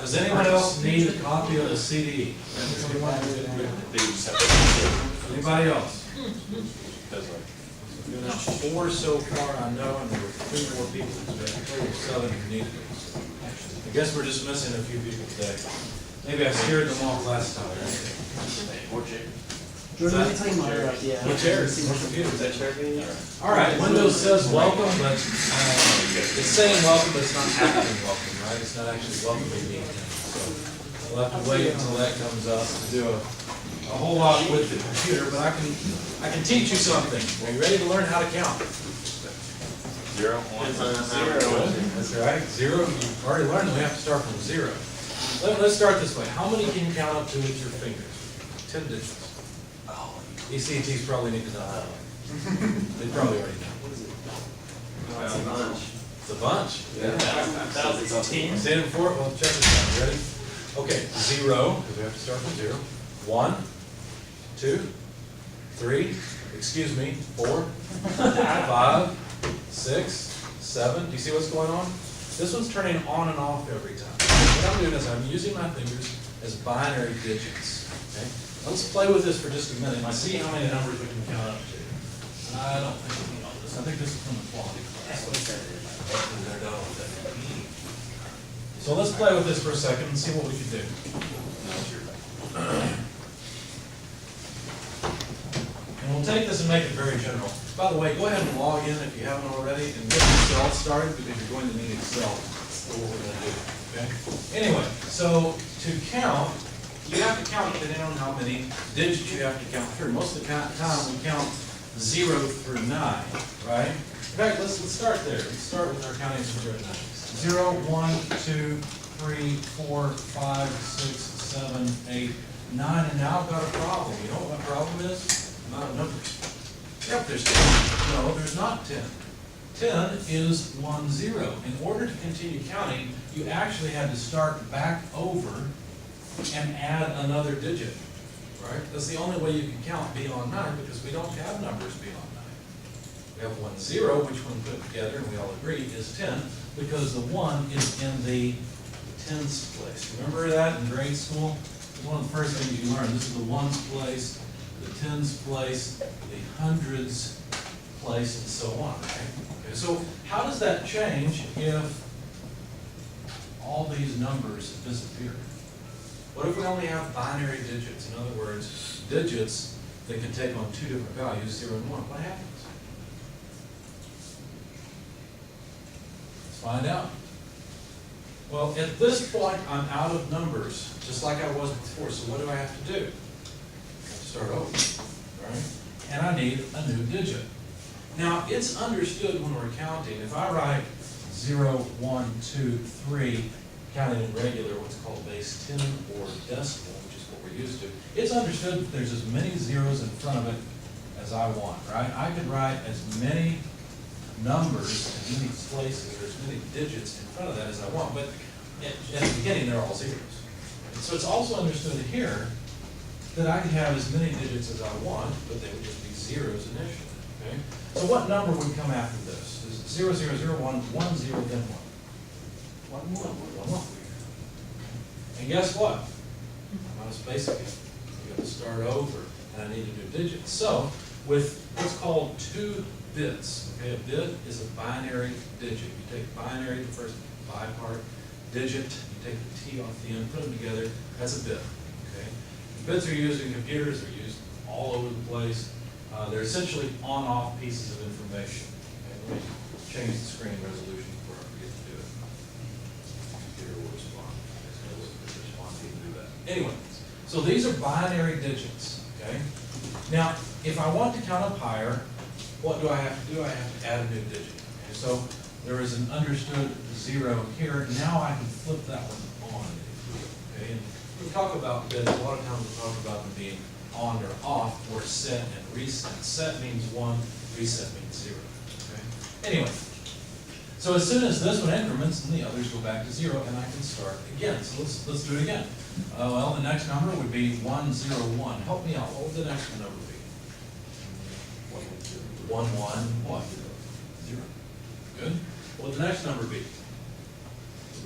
Does anyone else need a copy of the CD? Anybody else? There's 4 so far, I know, and there were 2 more people today. 7 who needed it. I guess we're just missing a few people today. Maybe I scared them off last time. More chairs. Jordan, let me tell you my idea. More chairs, more computers. Is that chair being? All right, Windows says welcome, but it's saying welcome, but it's not acting welcome, right? It's not actually welcoming me. So we'll have to wait until that comes up to do a whole lot with the computer, but I can teach you something. Are you ready to learn how to count? 0, 1, 0. That's right. 0, you've already learned that we have to start from 0. Let's start this way. How many can you count up to with your fingers? 10 digits. ECETs probably need to know that. They probably already know. That's a bunch. It's a bunch. Yeah. 10. Say it before. Well, check this out. Ready? Okay. 0, because we have to start from 0. 1, 2, 3. Excuse me. 4, 5, 6, 7. Do you see what's going on? This one's turning on and off every time. What I'm doing is I'm using my fingers as binary digits. Okay? Let's play with this for just a minute and see how many numbers we can count up to. I don't think we know this. I think this is from the quality class. They're done with it. So let's play with this for a second and see what we can do. And we'll take this and make it very general. By the way, go ahead and log in if you haven't already and get Excel started because you're going to need Excel for what we're going to do. Okay? Anyway, so to count, you have to count depending on how many digits you have to count through. Most of the time we count 0 through 9, right? In fact, let's start there. Let's start with our counting from 0 to 9. 0, 1, 2, 3, 4, 5, 6, 7, 8, 9, and now I've got a problem. You know what my problem is? Amount of numbers. Yep, there's 10. No, there's not 10. 10 is 1, 0. In order to continue counting, you actually had to start back over and add another digit, right? That's the only way you can count beyond 9 because we don't have numbers beyond 9. We have 1, 0, which when put together, and we all agree, is 10 because the 1 is in the tens place. Remember that in grade school? It's one of the first things you learn. This is the ones place, the tens place, the hundreds place, and so on, right? Okay, so how does that change if all these numbers disappear? What if we only have binary digits? In other words, digits that can take on 2 different values, 0 and 1. What happens? Let's find out. Well, at this point, I'm out of numbers, just like I was before. So what do I have to do? I have to start over, right? And I need a new digit. Now, it's understood when we're counting. If I write 0, 1, 2, 3, counting in regular, what's called base 10 or decimal, which is what we're used to, it's understood that there's as many zeros in front of it as I want, right? I could write as many numbers in many places, or as many digits in front of that as I want, but at the beginning, they're all zeros. And so it's also understood here that I can have as many digits as I want, but they would just be zeros initially, okay? So what number would come after this? Is it 0, 0, 0, 1, 1, 0, then what? 1, 1. And guess what? I'm out of space again. You got to start over, and I need a new digit. So, with what's called 2 bits, okay, a bit is a binary digit. You take binary, the first bi part, digit, you take the T off the end, put them together, that's a bit, okay? The bits are used in computers, they're used all over the place. They're essentially on-off pieces of information. Okay, let me change the screen resolution before I forget to do it. Computer will respond. Anyway, so these are binary digits, okay? Now, if I want to count up higher, what do I have to do? I have to add a new digit. Okay? So there is an understood 0 here. Now I can flip that one on. Okay? And we talk about bits. A lot of times we'll talk about them being on or off, or set and reset. Set means 1, reset means 0. Okay? Anyway. So as soon as this one increments, then the others go back to 0, and I can start again. So let's do it again. Well, the next number would be 1, 0, 1. Help me out. What would the next number be? 1, 1, what? 0. Good. What would the next number be?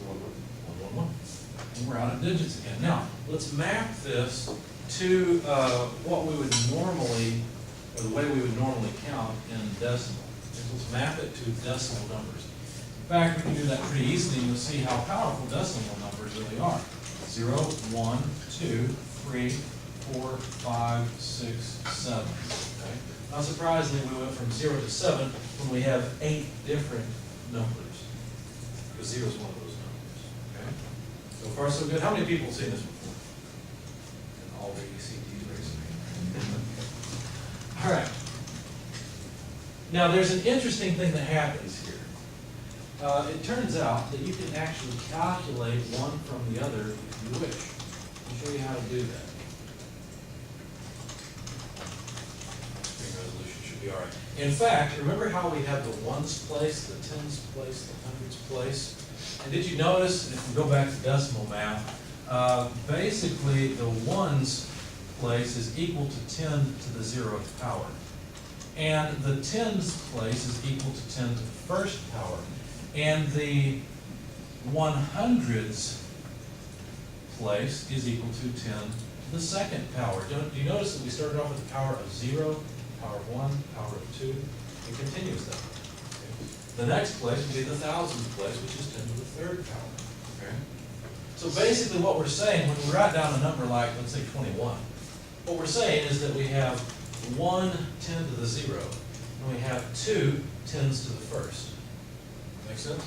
1, 1, 1. and we're out of digits again. Now, let's map this to what we would normally, or the way we would normally count in decimal. Let's map it to decimal numbers. In fact, we can do that pretty easily, and you'll see how powerful decimal numbers really are. 0, 1, 2, 3, 4, 5, 6, 7. Okay? Not surprisingly, we went from 0 to 7 when we have 8 different numbers. Because 0 is one of those numbers. Okay? So far, so good. How many people have seen this before? And all the ECTs raising. All right. Now, there's an interesting thing that happens here. It turns out that you can actually calculate one from the other if you wish. I'll show you how to do that. Screen resolution should be all right. In fact, remember how we have the ones place, the tens place, the hundreds place? And did you notice, if we go back to decimal math, basically the ones place is equal to 10 to the 0th power. And the tens place is equal to 10 to the first power. And the 100s place is equal to 10 to the second power. Do you notice that we started off with the power of 0, power of 1, power of 2? It continues that. Okay. The next place would be the thousandth place, which is 10 to the third power. Okay? So basically what we're saying, when we write down a number like, let's say 21, what we're saying is that we have 1 10 to the 0, and we have 2 10s to the first. Make sense?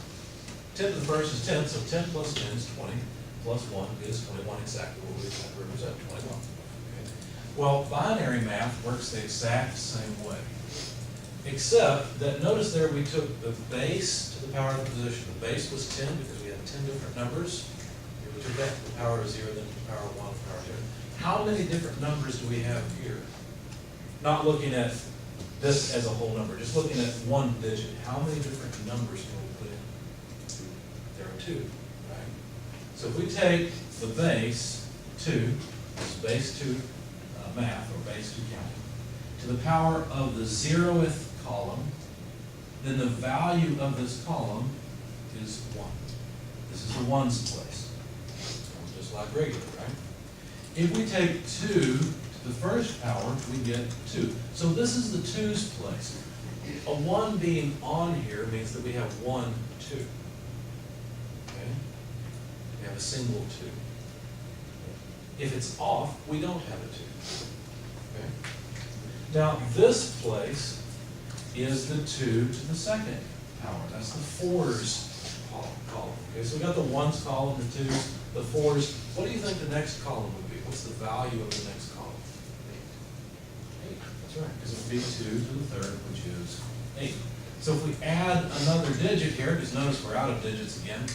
10 to the first is 10, so 10 plus 10 is 20, plus 1 is 21, exactly what we have to represent, 21. Okay. Well, binary math works the exact same way, except that notice there we took the base to the power of the position. The base was 10 because we had 10 different numbers. We took that to the power of 0, then to the power of 1, to the power of 0. How many different numbers do we have here? Not looking at this as a whole number, just looking at one digit. How many different numbers can we put in? There are 2, right? So if we take the base 2, this base 2 math, or base 2 counting, to the power of the 0th column, then the value of this column is 1. This is the ones place. Just like regular, right? If we take 2 to the first power, we get 2. So this is the 2's place. A 1 being on here means that we have 1, 2. Okay? We have a single 2. If it's off, we don't have a 2. Okay? Now this place is the 2 to the second power. That's the 4's column. Okay, so we got the 1's column, the 2's, the 4's. What do you think the next column would be? What's the value of the next column? 8. That's right, because it would be 2 to the third, which is 8. So if we add another digit here, just notice we're out of digits again. We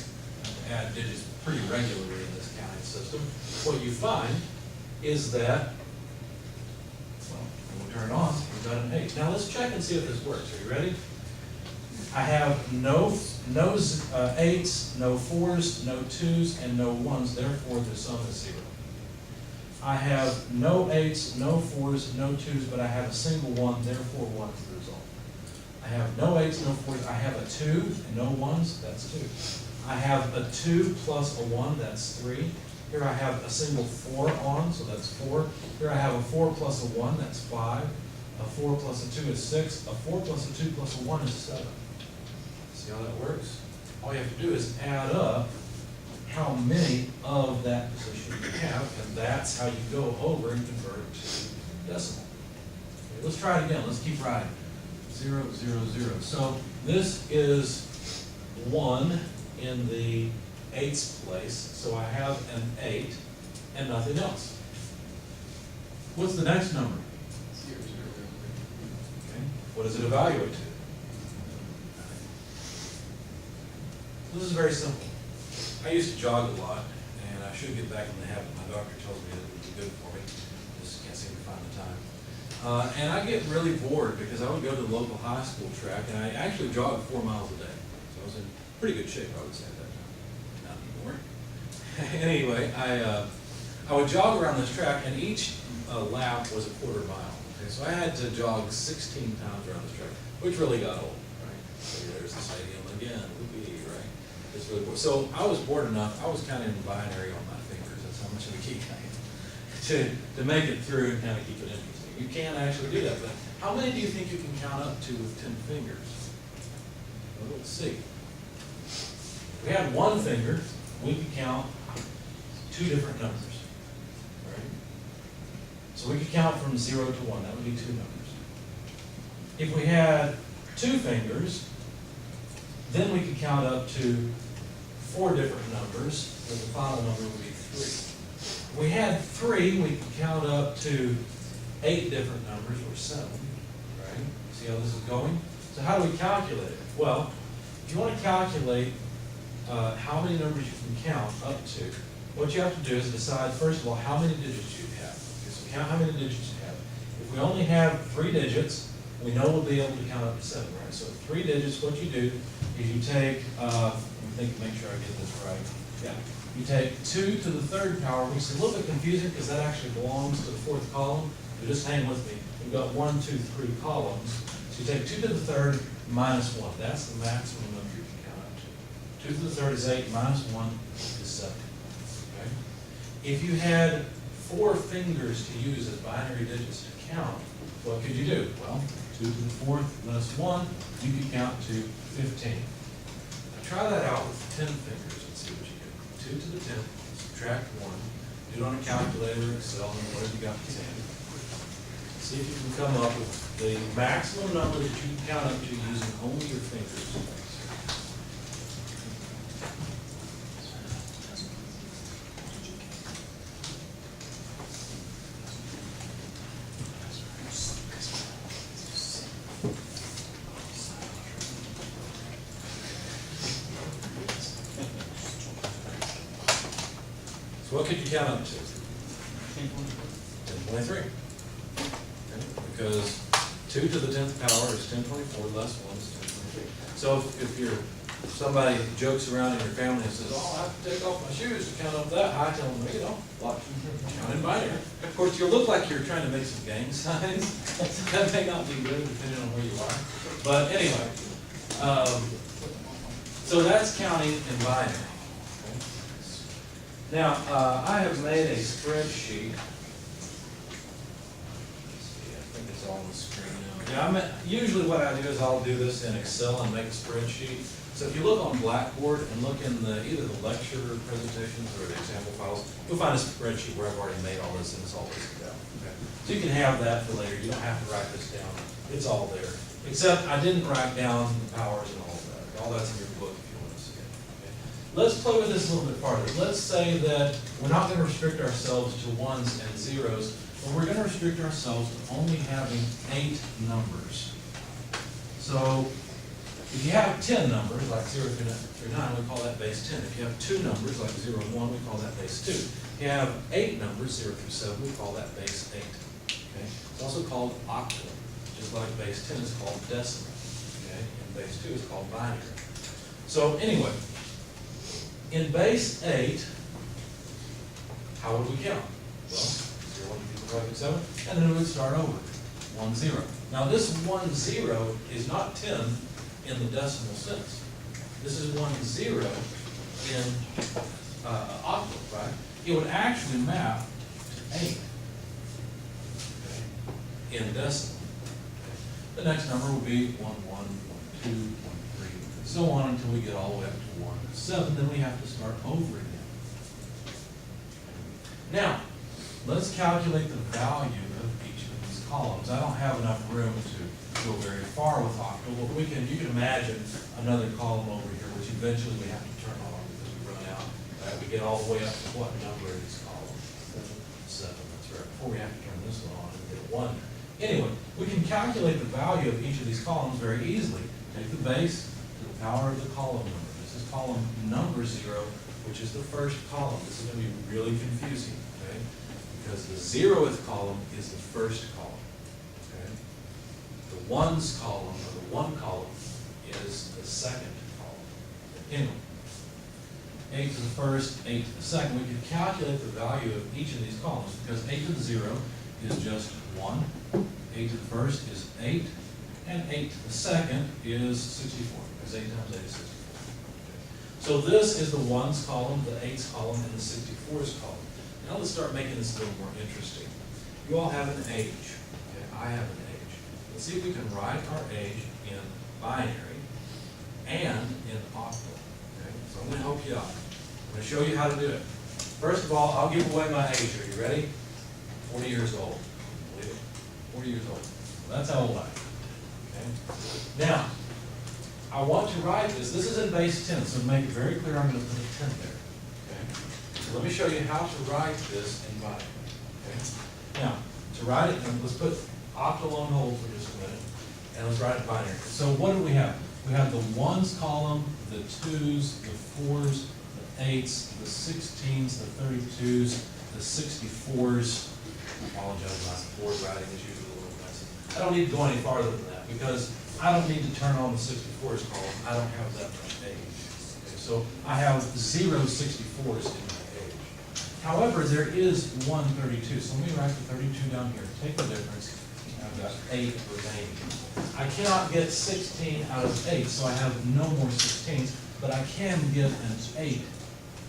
have to add digits pretty regularly in this counting system. What you find is that, well, when we turn it on, we've got an 8. Now let's check and see if this works. Are you ready? I have no 8s, no 4s, no 2s, and no 1s, therefore the sum is 0. I have no 8s, no 4s, no 2s, but I have a single 1, therefore 1 is the result. I have no 8s, no 4s, I have a 2 and no 1s, that's 2. I have a 2 plus a 1, that's 3. Here I have a single 4 on, so that's 4. Here I have a 4 plus a 1, that's 5. A 4 plus a 2 is 6. A 4 plus a 2 plus a 1 is 7. See how that works? All you have to do is add up how many of that position you have, and that's how you go over and convert it to decimal. Okay, let's try it again. Let's keep writing. 0, 0, 0. So this is 1 in the 8's place, so I have an 8 and nothing else. What's the next number? 0, 0, 0. Okay. What does it evaluate to? This is very simple. I used to jog a lot, and I should get back in the habit. My doctor tells me that it would be good for me. Just can't seem to find the time. And I get really bored because I would go to the local high school track, and I actually jogged 4 miles a day. So I was in pretty good shape, I would say, at that time. Not anymore. Anyway, I would jog around this track, and each lap was a quarter mile. Okay, so I had to jog 16 times around this track, which really got old, right? So there's the stadium again, whoopee, right? It's really boring. So I was bored enough, I was counting in binary on my fingers, that's how much of a key I am, to make it through and kind of keep it interesting. You can actually do that, but how many do you think you can count up to with 10 fingers? Well, let's see. If we had one finger, we could count 2 different numbers, right? So we could count from 0 to 1, that would be 2 numbers. If we had 2 fingers, then we could count up to 4 different numbers, but the final number would be 3. If we had 3, we could count up to 8 different numbers, or 7, right? See how this is going? So how do we calculate it? Well, if you want to calculate how many numbers you can count up to, what you have to do is decide, first of all, how many digits you have. Okay, so count how many digits you have. If we only have 3 digits, we know we'll be able to count up to 7, right? So 3 digits, what you do is you take, let me make sure I get this right. Yeah. You take 2 to the 3rd power, which is a little bit confusing because that actually belongs to the 4th column. So just hang with me. We've got 1, 2, 3 columns. So you take 2 to the 3rd minus 1. That's the maximum number you can count up to. 2 to the 3rd is 8, minus 1 is 7. Okay? If you had 4 fingers to use as binary digits to count, what could you do? Well, 2 to the 4th minus 1, you could count to 15. Now try that out with 10 fingers and see what you get. 2 to the 10th, subtract 1, do it on a calculator, Excel, and whatever you got to say. See if you can come up with the maximum number that you can count up to using only your fingers. So what could you count up to? 1023. Because 2 to the 10th power is 1024, less 1 is 1023. So if somebody jokes around in your family and says, oh, I have to take off my shoes to count up that high, tell them, you know, watch, count in binary. Of course, you'll look like you're trying to make some gang signs. That may not be good depending on where you are. But anyway, so that's counting in binary. Now, I have made a spreadsheet. I think it's all on the screen now. Yeah, usually what I do is I'll do this in Excel and make a spreadsheet. So if you look on Blackboard and look in either the lecture presentations or the example files, you'll find a spreadsheet where I've already made all this and it's all listed out. Okay? So you can have that for later. You don't have to write this down. It's all there. Except I didn't write down the powers and all that. All that's in your book if you want to see it. Okay? Let's play with this a little bit farther. Let's say that we're not going to restrict ourselves to 1s and 0s, but we're going to restrict ourselves to only having 8 numbers. So if you have 10 numbers, like 0 through 9, we call that base 10. If you have 2 numbers, like 0 and 1, we call that base 2. If you have 8 numbers, 0 through 7, we call that base 8. Okay? It's also called octal, just like base 10 is called decimal. Okay? And base 2 is called binary. So anyway, in base 8, how would we count? Well, 0, 1, 2, 3, 4, 5, 6, 7, and then we would start over. 1, 0. Now this 1, 0 is not 10 in the decimal sense. This is 1, 0 in octal, right? It would actually map to 8 in decimal. The next number would be 1, 1, 1, 2, 1, 3, so on until we get all the way up to 1, 7. Then we have to start over again. Now, let's calculate the value of each of these columns. I don't have enough room to go very far with octal, but you can imagine another column over here, which eventually we have to turn on because we run out. We get all the way up to what number in this column? 7, that's right. Before we have to turn this one on and get 1. Anyway, we can calculate the value of each of these columns very easily. Take the base to the power of the column number. This is column number 0, which is the first column. This is going to be really confusing, okay? Because the 0th column is the first column, okay? The 1s column, or the 1 column, is the second column. Anyway, 8 to the first, 8 to the second. We can calculate the value of each of these columns because 8 to the 0 is just 1, 8 to the first is 8, and 8 to the second is 64, because 8 times 8 is 64. Okay. So this is the ones column, the eights column, and the 64s column. Now let's start making this a little more interesting. You all have an age. Okay, I have an age. Let's see if we can write our age in binary and in octal. Okay, so I'm going to help you out. I'm going to show you how to do it. First of all, I'll give away my age. Are you ready? 40 years old. Believe it. 40 years old. Well, that's how old I am. Okay. Now, I want to write this. This is in base 10, so to make it very clear, I'm going to put a 10 there. Okay. So let me show you how to write this in binary. Okay. Now, to write it, let's put octal on hold for just a minute, and let's write it binary. So what do we have? We have the ones column, the twos, the fours, the eights, the 16s, the 32s, the 64s. I apologize, my board writing is usually a little messy. I don't need to go any farther than that because I don't need to turn on the 64s column. I don't have that much age. Okay, so I have 0 64s in my age. However, there is one 32. So let me write the 32 down here. Take the difference. I've got 8 remaining. I cannot get 16 out of 8, so I have no more 16s, but I can get an 8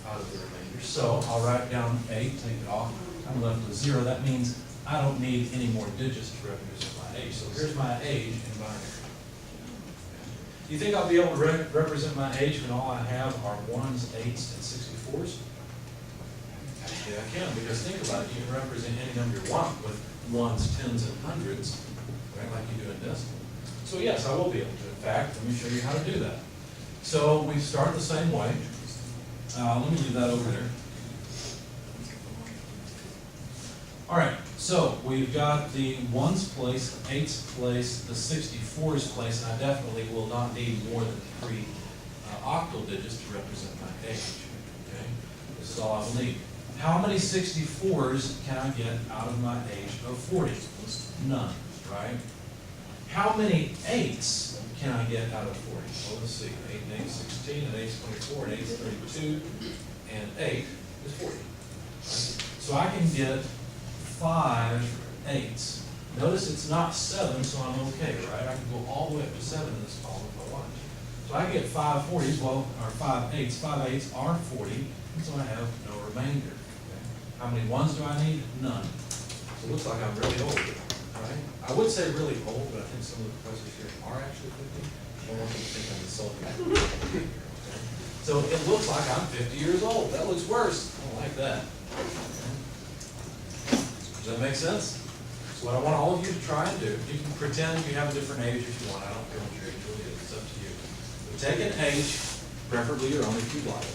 out of the remainder. So I'll write down 8, take it off. I'm left with 0. That means I don't need any more digits to represent my age. So here's my age in binary. Do you think I'll be able to represent my age when all I have are 1s, 8s, and 64s? Actually, I can, because think about it. You can represent any number you want with 1s, 10s, and 100s, right, like you do in decimal. So yes, I will be able to. In fact, let me show you how to do that. So we start the same way. Let me leave that over there. All right, so we've got the 1s place, the 8s place, the 64s place, and I definitely will not need more than 3 octal digits to represent my age. Okay, this is all I will need. How many 64s can I get out of my age of 40? None, right? How many 8s can I get out of 40? Well, let's see. 8 and 8 is 16, and 8 is 24, and 8 is 32, and 8 is 40. Right? So I can get 5 8s. Notice it's not 7, so I'm okay, right? I can go all the way up to 7 in this column if I want. So I get 5 40s, well, or 5 8s. 5 8s are 40, and so I have no remainder. Okay? How many 1s do I need? None. So it looks like I'm really old, right? I would say really old, but I think some of the professors here are actually 50. I don't want you to think I'm insulting. Okay? So it looks like I'm 50 years old. That looks worse. I don't like that. Does that make sense? So what I want all of you to try and do, you can pretend you have a different age if you want. I don't care what your age really is. It's up to you. But take an age, preferably your own if you'd like,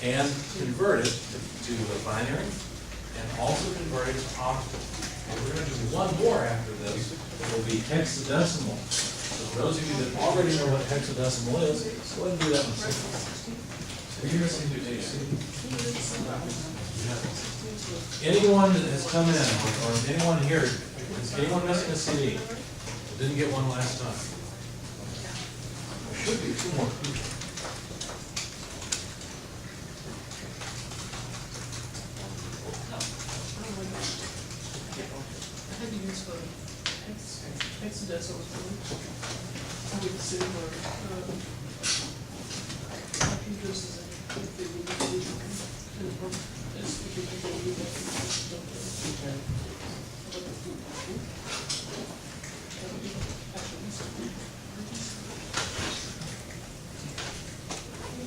and convert it to a binary, and also convert it to octal. And we're going to do one more after this. It will be hexadecimal. So for those of you that already know what hexadecimal is, go ahead and do that one. Are you listening to AC? Anyone that has come in, or anyone here, is anyone missing a CD? Didn't get one last time. There should be 2 more people. I had to use the hexadecimal with the city where computers is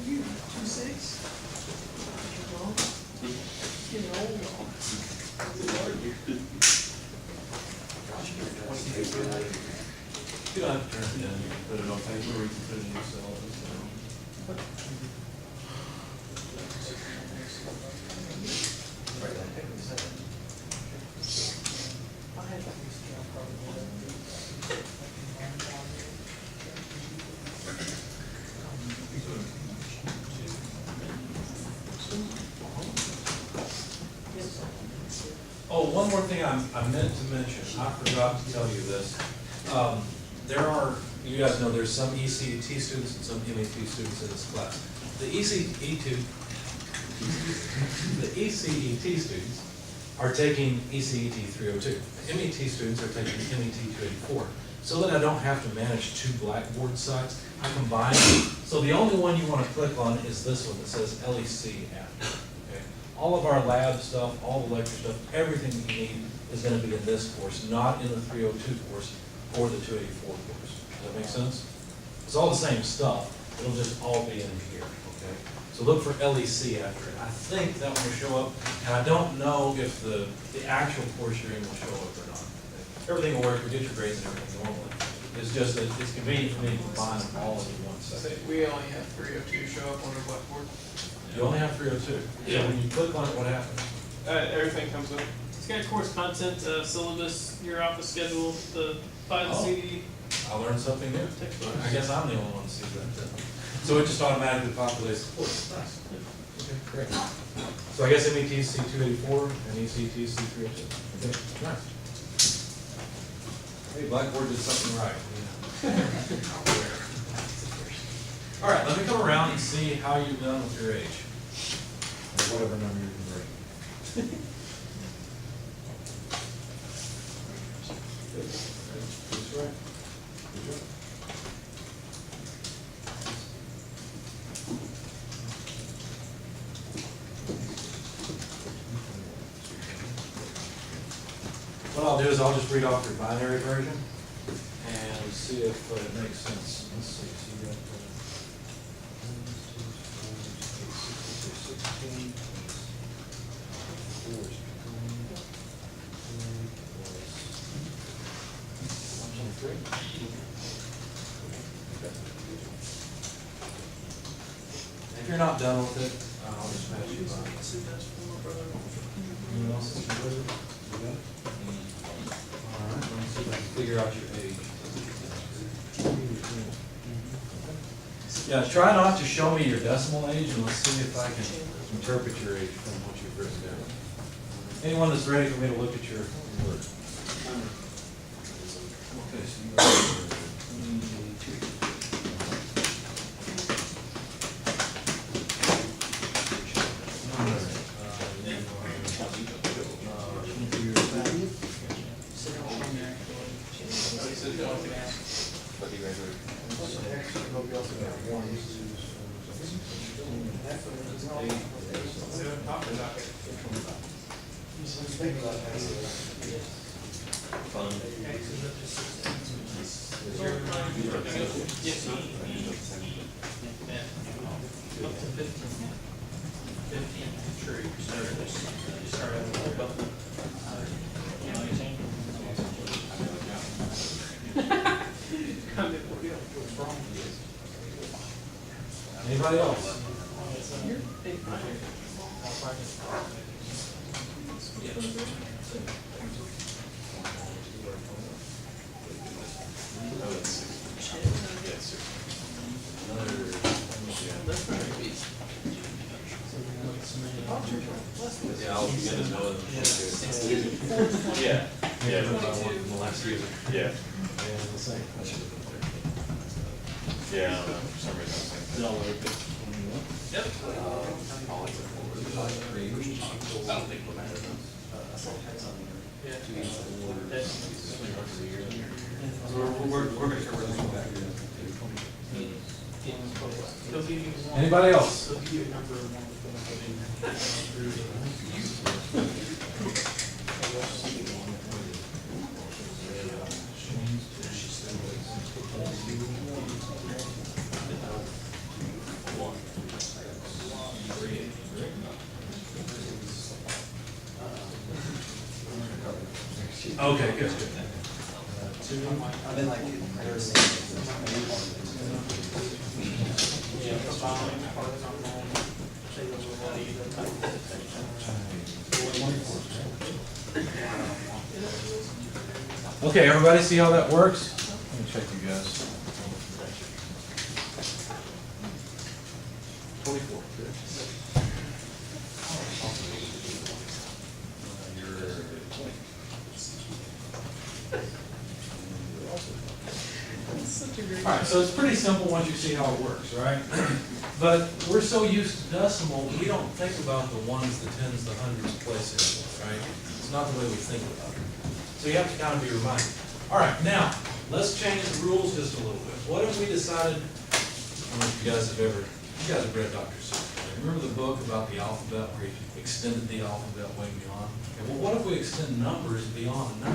you 2-6? Getting old, y'all. You don't have to turn it in. You can put it on paper or you can put it in Excel. Oh, one more thing I meant to mention. I forgot to tell you this. There are, you guys know there's some ECET students and some MET students in this class. The ECET students are taking ECET 302. The MET students are taking MET 284. so that I don't have to manage two Blackboard sites, I combine them. So the only one you want to click on is this one that says LEC app. Okay? All of our lab stuff, all the lecture stuff, everything that you need is going to be in this course, not in the 302 course or the 284 course. Does that make sense? It's all the same stuff. It'll just all be in here, okay? So look for LEC after it. I think that one will show up, and I don't know if the actual course you're in will show up or not. Okay? Everything will work, we get your grades and everything normally. It's just that it's convenient for me to combine them all into one So set. we only have 302 show up on our Blackboard. You only have 302. Yeah. So when you click on it, what happens? Everything comes up. It's got course content, syllabus, your office schedule, the file Oh. CD. I learned something new. Textbook. I guess I'm the only one that sees that then. So it just automatically populates the course. Nice. Okay, great. So I guess METC 284 and ECTC 302. Okay, nice. Hey, Blackboard did something right. All right, let me come around and see how you've done with your age. Or whatever number you can bring. Good. That's right. Good job. What I'll do is I'll just read off your binary version and see if it makes sense. Let's see. So you got 16 plus 4 is 23. If you're not done with it, I'll just pass you by. Anyone else that's completed? You got it? All right, let me see if I can figure out your age. Yeah, try not to show me your decimal age, and let's see if I can interpret your age from what you've written down. Anyone that's ready for me to look at your work? Okay, so you are 22. Anybody else? Yeah, I'll begin to know it. Yeah. Yeah, but I want from the last year. Yeah. And the same. I should have put there. Yeah, I don't know, for some reason I was thinking. Yep. I don't think we'll matter. We're gonna cover everything back here. They'll give you one. Anybody else? They'll give you a number of one. Okay, good, good. I've been like embarrassing. Okay, everybody see how that works? Let me check you guys. 24. Good. All right, so it's pretty simple once you see how it works, right? But we're so used to decimal, we don't think about the ones, the tens, the hundreds place anymore, right? It's not the way we think about it. So you have to kind of be reminded. All right, now, let's change the rules just a little bit. What if we decided, I don't know if you guys have read Dr. Seuss. Remember the book about the alphabet where he extended the alphabet way beyond? Okay, well, what if we extend numbers beyond 9?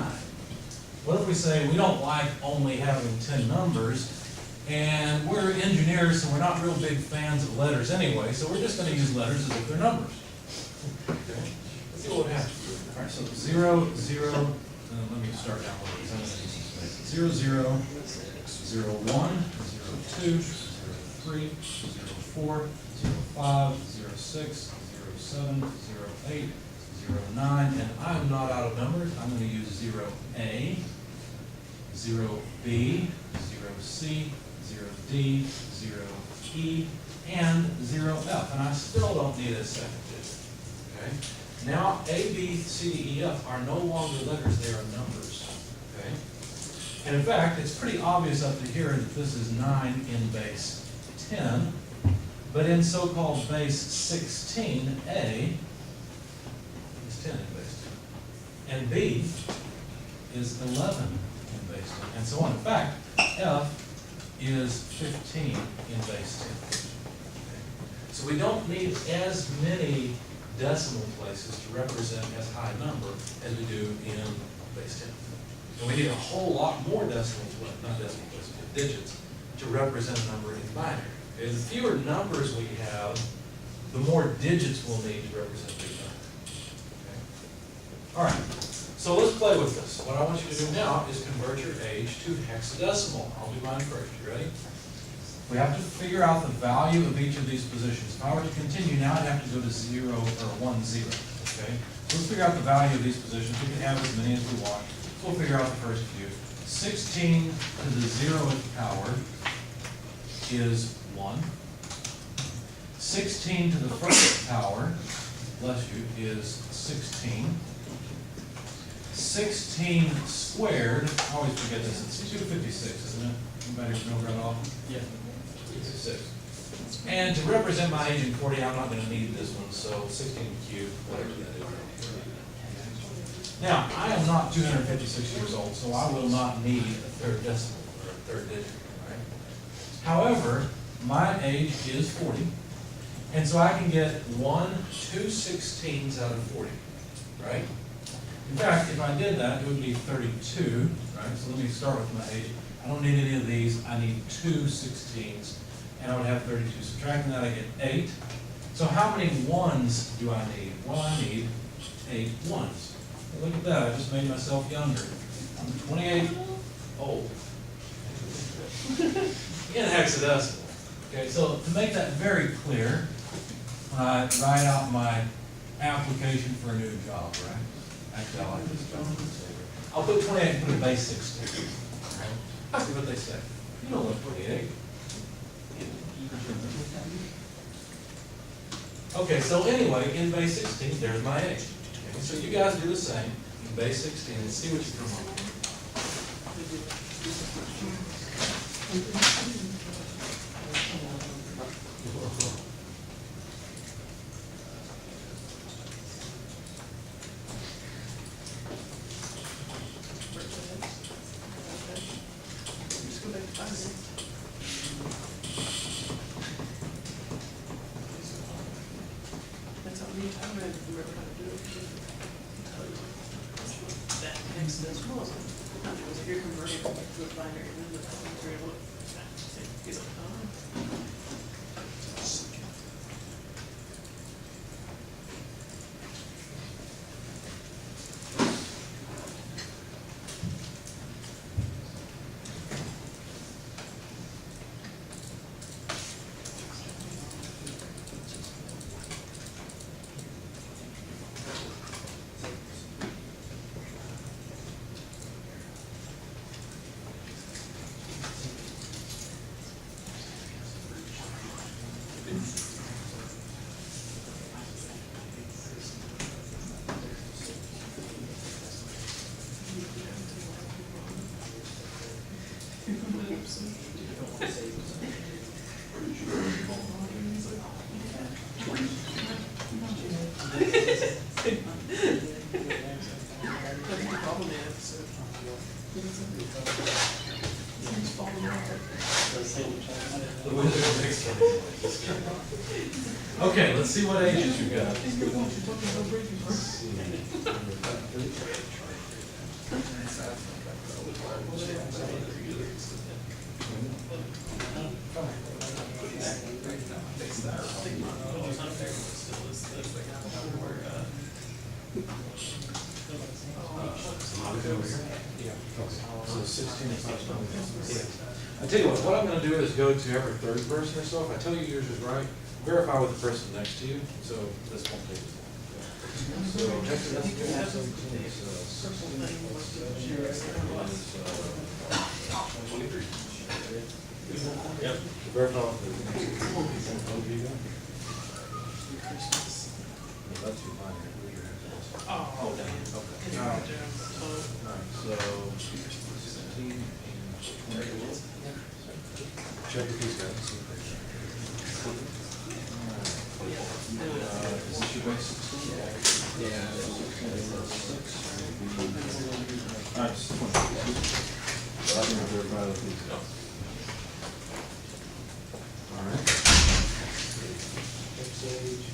What if we say we don't like only having 10 numbers, and we're engineers, so we're not real big fans of letters anyway, so we're just going to use letters as if they're numbers. Okay, let's see what happens. All right, so 0, 0, let me start down one of these. 0, 0, 0, 1, 0, 2, 0, 3, 0, 4, 0, 5, 0, 6, 0, 7, 0, 8, 0, 9, and I'm not out of numbers. I'm going to use 0A, 0B, 0C, 0D, 0E, and 0F, and I still don't need a second digit. Okay? Now, A, B, C, D, E, F are no longer letters, they are numbers. Okay? And in fact, it's pretty obvious up to here that this is 9 in base 10, but in so-called base 16, A is 10 in base 10, and B is 11 in base 10, and so on. In fact, F is 15 in base 10. Okay. So we don't need as many decimal places to represent as high a number as we do in base 10. And we need a whole lot more decimal places, not decimal places, but digits, to represent a number in binary. Okay. The fewer numbers we have, the more digits we'll need to represent big numbers. Okay. All right, so let's play with this. What I want you to do now is convert your age to hexadecimal. I'll do mine first. You ready? We have to figure out the value of each of these positions. If I were to continue now, I'd have to go to 0 or 1, 0. Okay? So let's figure out the value of these positions. We can have as many as we want. So we'll figure out the first few. 16 to the 0th power is 1. 16 to the first power, bless you, is 16. 16 squared, I always forget this, it's 256, isn't it? Anybody remember that off? Yeah. 256. And to represent my age in 40, I'm not going to need this one, so 16 cubed, whatever that is. Now, I am not 256 years old, so I will not need a third decimal or a third digit, right? However, my age is 40, and so I can get 2/16 out of 40, right? In fact, if I did that, it would be 32, right? So let me start with my age. I don't need any of these. I need 2/16, and I would have 32. Subtracting that, I get 8. So how many ones do I need? Well, I need 8 ones. Well, look at that. I just made myself younger. I'm 28 old. In hexadecimal. Okay, so to make that very clear, when I write out my application for a new job, right? Actually, I like this job. I'll put 28 and put a base 16. Right? See what they say. You don't look 28. Okay, so anyway, in base 16, there's my age. Okay, so you guys do the same in base 16 and see what you come up with. Just go back to 5. That's how me, I don't remember how to do it. That hexadecimal, not because if you're converting it to a binary number, you're able to, is it, I think the problem is, He's falling off. Okay, let's see what ages you got. So 16 is not something. I tell you what I'm gonna do is go to every third person or so. If I tell you yours is right, verify with the person next to you, so this won't take as long. So, Yep. verify with the next two. That's your line. Oh, Okay. Alright, so 16 and 20. Check if he's got the same thing. Is this your base 16? Yeah. Alright, it's 20. So I'm gonna verify with these. Alright. Next age.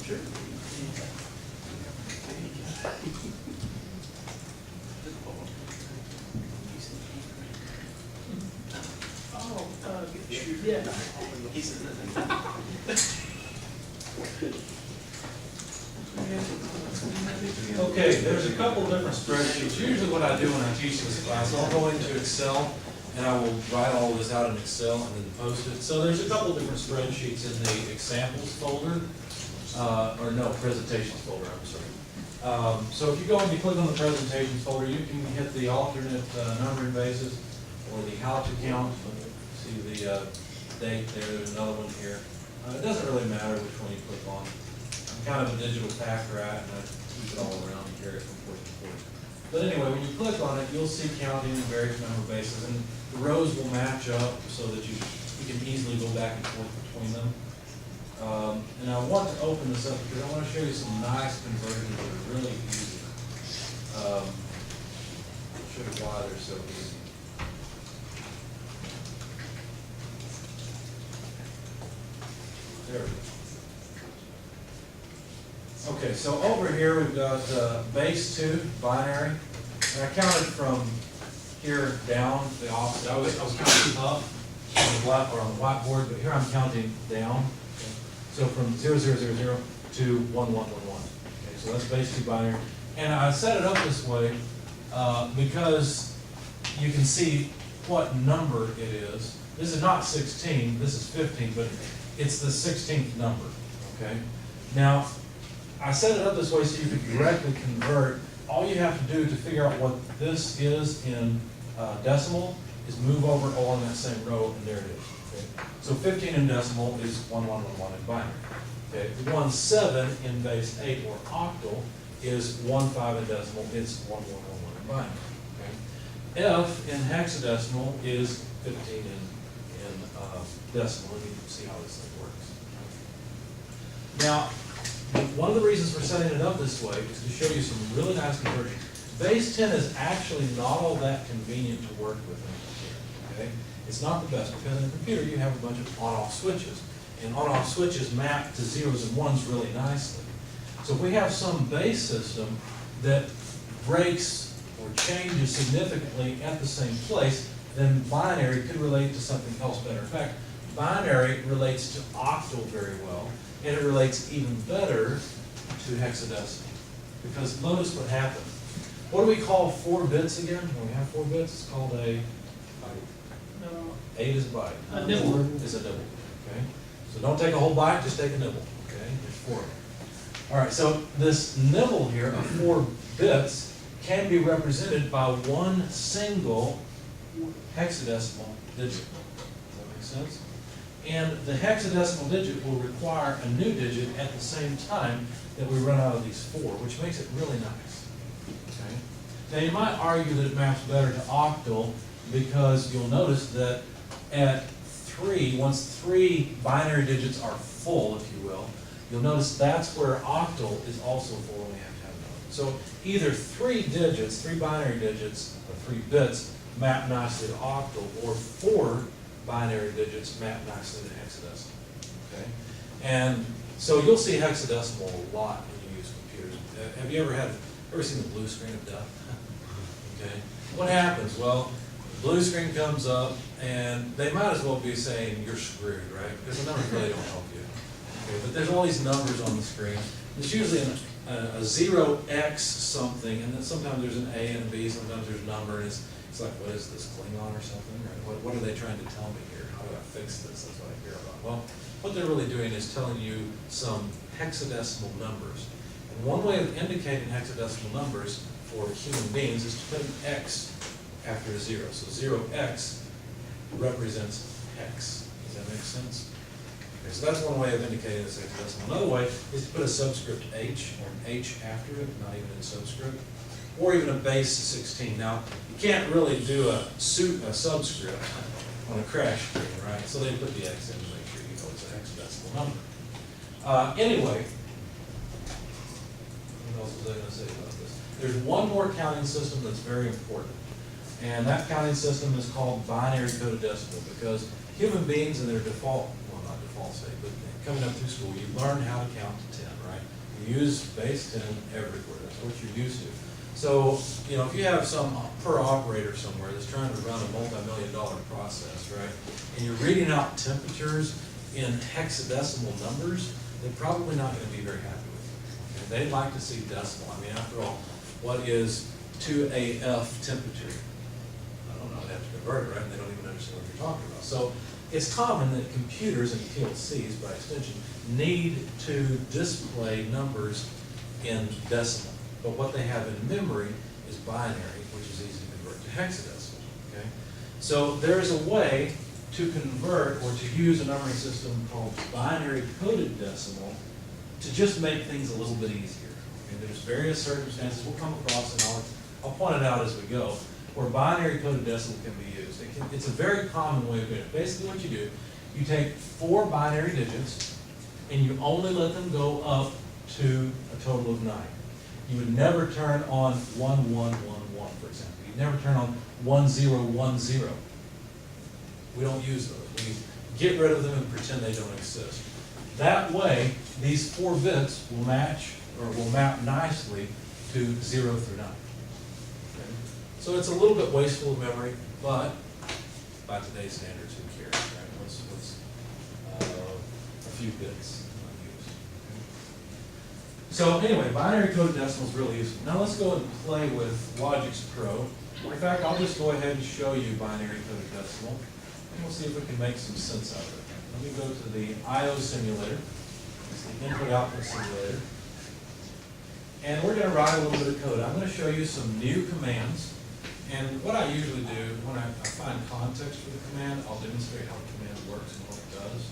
22. Okay, there's a couple different spreadsheets. Usually what I do when I teach this class, I'll go into Excel and I will write all this out in Excel and then post it. So there's a couple different spreadsheets in the examples folder, or no, presentations folder, I'm sorry. So if you go and you click on the presentations folder, you can hit the alternate numbering basis or the how to count. See the date there, there's another one here. It doesn't really matter which one you click on. I'm kind of a digital tack rat and I keep it all around and carry it from port to port. But anyway, when you click on it, you'll see counting in various number bases, and the rows will match up so that you can easily go back and forth between them. And I want to open this up because I want to show you some nice conversions that are really easy. I'll show you why they're so easy. There we go. Okay, so over here we've got base 2, binary, and I counted from here down the opposite. I was counting up on the black or on the whiteboard, but here I'm counting down. Okay. So from 0000 to 1111. Okay, so that's base 2 binary, and I set it up this way because you can see what number it is. This is not 16, this is 15, but it's the 16th number. Okay, now. I set it up this way so you could directly convert. All you have to do to figure out what this is in decimal is move over all in that same row, and there it is. Okay? So 15 in decimal is 1111 in binary. Okay? 17 in base 8 or octal is 15 in decimal, it's 1111 in binary. Okay? F in hexadecimal is 15 in decimal, and you can see how this thing works. Now, one of the reasons for setting it up this way is to show you some really nice conversions. Base 10 is actually not all that convenient to work with in a computer, okay? It's not the best because in a computer you have a bunch of on-off switches, and on-off switches map to zeros and ones really nicely. So if we have some base system that breaks or changes significantly at the same place, then binary could relate to something else better. In fact, binary relates to octal very well, and it relates even better to hexadecimal. Because notice what happens. What do we call 4 bits again? When we have 4 bits, it's called a 8 is a byte. A nibble. Is a nibble, okay? So don't take a whole byte, just take a nibble, okay? There's 4 of them. All right, so this nibble here of 4 bits can be represented by one single hexadecimal digit. Does that make sense? And the hexadecimal digit will require a new digit at the same time that we run out of these 4, which makes it really nice. Okay? Now you might argue that it maps better to octal because you'll notice that at 3, once 3 binary digits are full, if you will, you'll notice that's where octal is also full and we have to have another. So either 3 digits, 3 binary digits, or 3 bits map nicely to octal, or 4 binary digits map nicely to hexadecimal, okay? And so you'll see hexadecimal a lot when you use computers. Have you ever seen the blue screen of death? Okay. What happens? Well, the blue screen comes up, and they might as well be saying you're screwed, right? Because the numbers really don't help you. Okay, but there's all these numbers on the screen. There's usually a 0x something, and then sometimes there's an A and a B, sometimes there's a number, and it's like, what is this, Klingon or something? Right? What are they trying to tell me here? How do I fix this? That's what I hear about. Well, what they're really doing is telling you some hexadecimal numbers. And one way of indicating hexadecimal numbers for human beings is to put an X after a 0. So 0x represents hex. Does that make sense? Okay, so that's one way of indicating this hexadecimal. Another way is to put a subscript H or an H after it, not even in subscript, or even a base 16. Now, you can't really do a subscript on a crash screen, right? So they put the X in to make sure you know it's a hexadecimal number. Anyway, what else was I going to say about this? There's one more counting system that's very important, and that counting system is called binary coded decimal, because human beings in their default, well, not default state, but coming up through school, you learn how to count to 10, right? You use base 10 everywhere. That's what you're used to. So, you know, if you have some per operator somewhere that's trying to run a multi-million-dollar process, right, and you're reading out temperatures in hexadecimal numbers, they're probably not going to be very happy with you. Okay? They'd like to see decimal. I mean, after all, what is 2AF temperature? I don't know, they have to convert it, right? They don't even understand what you're talking about. So it's common that computers and PLCs, by extension, need to display numbers in decimal. But what they have in memory is binary, which is easy to convert to hexadecimal, okay? So there is a way to convert or to use a numbering system called binary coded decimal to just make things a little bit easier. Okay? There's various circumstances we'll come across, and I'll point it out as we go, where binary coded decimal can be used. It's a very common way of doing it. Basically what you do, you take 4 binary digits and you only let them go up to a total of 9. You would never turn on 1111, for example. You'd never turn on 1010. We don't use those. We get rid of them and pretend they don't exist. That way, these 4 bits will match or will map nicely to 0 through 9. Okay? So it's a little bit wasteful of memory, but by today's standards, who cares, right? What's a few bits unused. Okay? So anyway, binary coded decimal is really useful. Now let's go and play with Logix Pro. In fact, I'll just go ahead and show you binary coded decimal, and we'll see if we can make some sense out of it. Let me go to the I/O simulator. It's the input-output simulator. And we're going to write a little bit of code. I'm going to show you some new commands. And what I usually do, when I find context for the command, I'll demonstrate how the command works and what it does.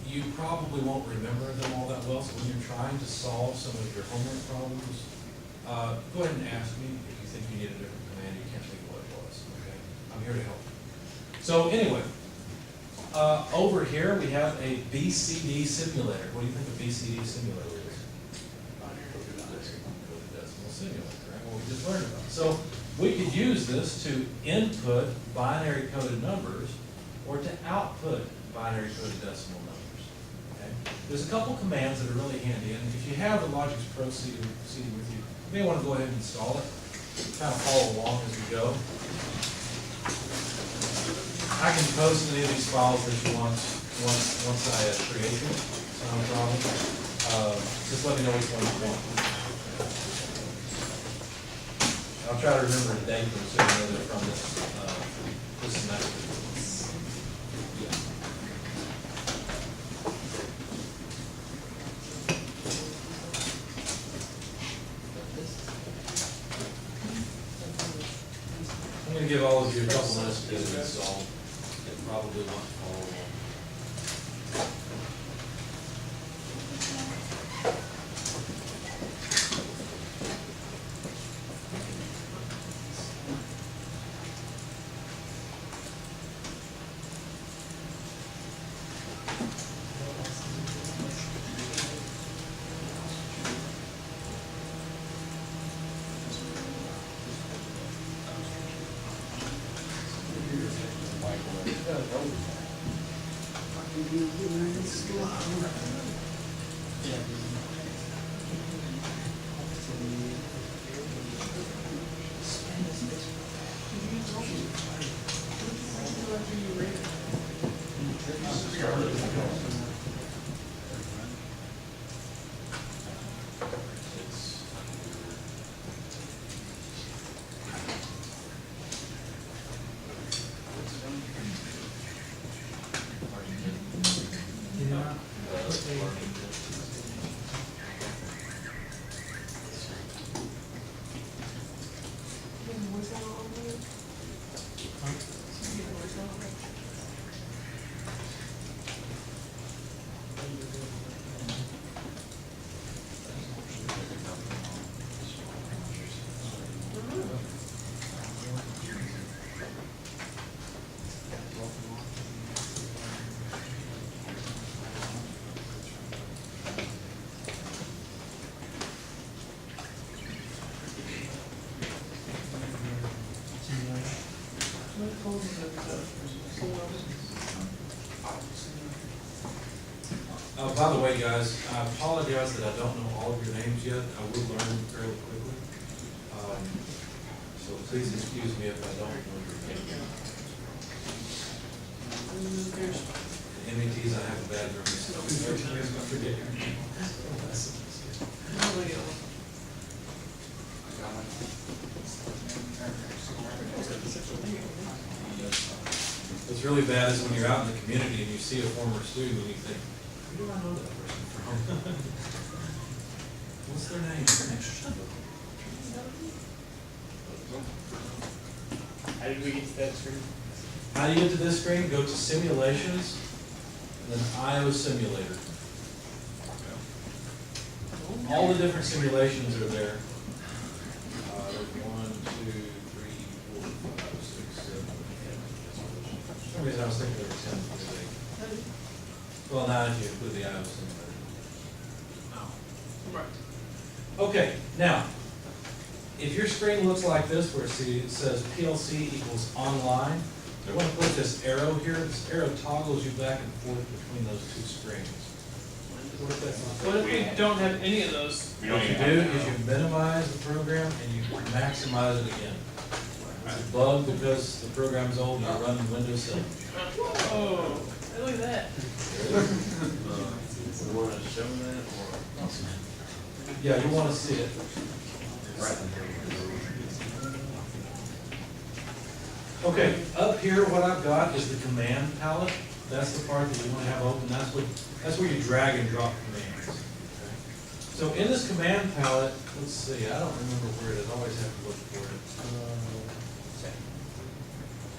You probably won't remember them all that well, so when you're trying to solve some of your homework problems, go ahead and ask me if you think you need a different command. You can't think of what it was, okay? I'm here to help you. So anyway, over here we have a BCD simulator. What do you think a BCD simulator is? Binary coded decimal simulator, right? What we just learned about. So we could use this to input binary coded numbers or to output binary coded decimal numbers. Okay? There's a couple commands that are really handy, and if you have the Logix Pro CD with you, you may want to go ahead and install it. Kind of follow along as we go. I can post any of these files that you want once I create them. It's not a problem. Just let me know which one you want. I'll try to remember the date, so you know they're from this semester. I'm gonna give all of you a couple minutes to get it installed. It probably won't follow along. By the way, guys, I apologize that I don't know all of your names yet. I will learn fairly quickly. So please excuse me if I don't know your name. The METs, I have a bad memory, so I forget your name. What's really bad is when you're out in the community and you see a former student and you think, who do I know that person from? What's their name? How did we get to that screen? How do you get to this screen? Go to Simulations, and then IO Simulator. All the different simulations are there. There's 1, 2, 3, 4, 5, 6, 7, 8. For some reason I was thinking there were 10 today. Well, now if you include the IO Simulator. Oh, right. Okay, now, if your screen looks like this, where it says PLC equals online, I want to put this arrow here. This arrow toggles you back and forth between those two screens. What if we don't have any of those? We don't What you even do have is you minimize the program and you maximize it again. It's a bug because the program's old and you run Windows 7. Whoa, hey, look at that. We want to show that or? Yeah, you want to see it. Okay, up here, what I've got is the command palette. That's the part that you want to have open. That's where you drag and drop commands. Okay? So in this command palette, let's see, I don't remember where it is. I always have to look for it.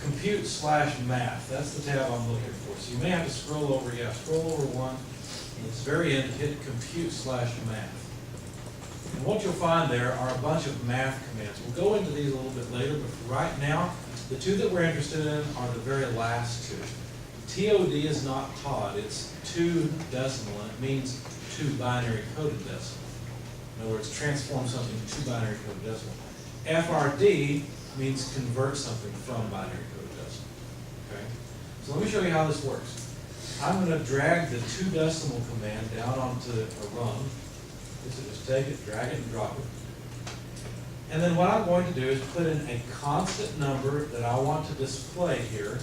Compute/math. That's the tab I'm looking for. So you may have to scroll over. Yeah, scroll over one. And it's very end, hit compute/math. And what you'll find there are a bunch of math commands. We'll go into these a little bit later, but for right now, the two that we're interested in are the very last two. TOD is not TOD, it's 2 decimal, and it means 2 binary coded decimal. In other words, transform something to binary coded decimal. FRD means convert something from binary coded decimal. Okay? So let me show you how this works. I'm going to drag the 2 decimal command down onto a rung. So just take it, drag it, and drop it. And then what I'm going to do is put in a constant number that I want to display here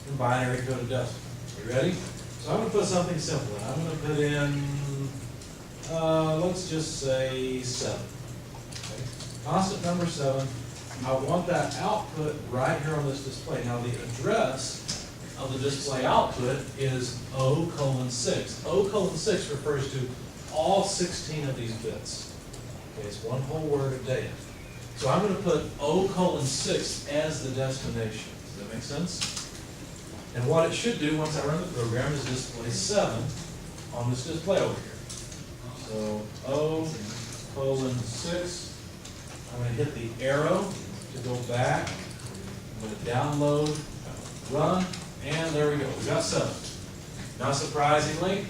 in binary coded decimal. You ready? So I'm going to put something simple in. I'm going to put in, let's just say 7. Okay? Constant number 7. I want that output right here on this display. Now, the address of the display output is O:6. O:6 refers to all 16 of these bits. Okay, it's one whole word of data. So I'm going to put O:6 as the destination. Does that make sense? And what it should do once I run the program is display 7 on this display over here. So O:6. I'm going to hit the arrow to go back. I'm going to download, run, and there we go. We got 7. Not surprisingly,